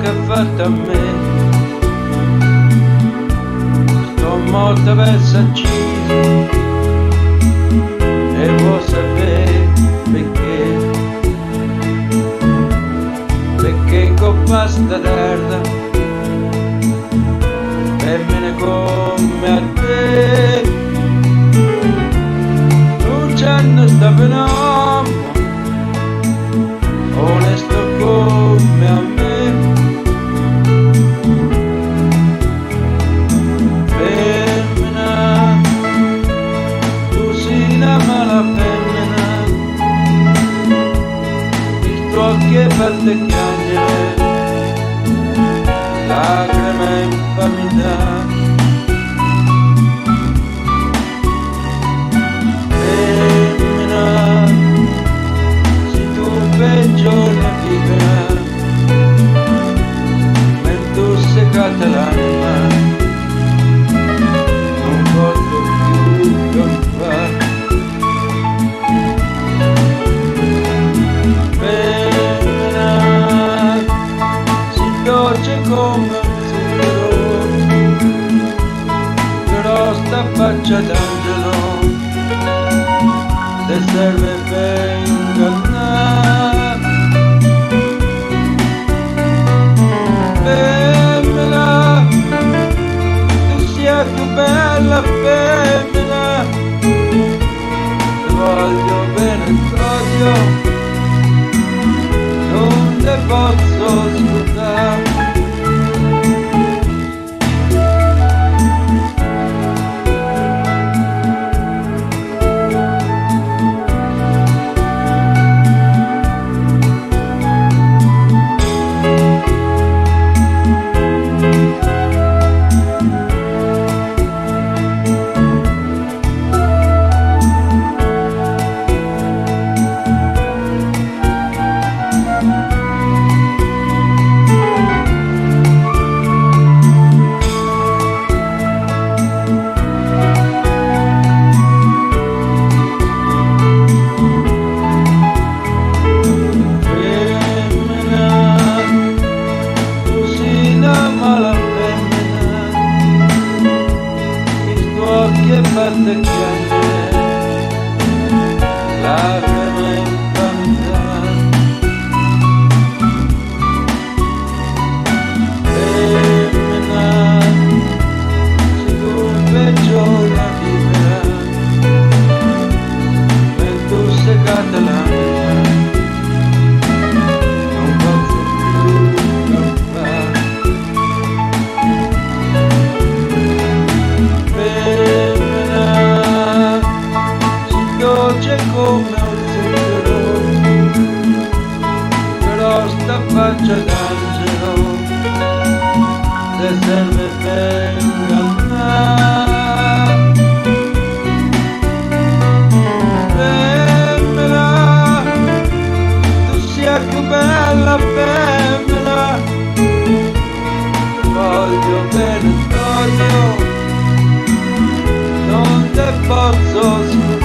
che ha fatto a me. Sto morta per sancire e vuoi sapere perché? Perché in coppa sta terra femmine come a te non c'hanno sta fenomeno onesto come a me. Femmina, tu sei una mala femmina, il tuo occhio è fatte piangere, lacrime infamità. L'anima non posso più campare. Femmina si dolce come un zucchero, però sta faccia d'angelo te serve per ingannare. Più bella femmina, ti voglio bene t'odio, non te posso scordare. Che fatte piangere, lacrime infamità. Femmina, se tu peggio la vita, e tu segata l'anima, non posso più campare. Dolce come un zucchero, però sta faccia d'angelo te serve per ingannare. Femmina, tu sia più bella femmina, voglio bene t'odio, non te posso scordare.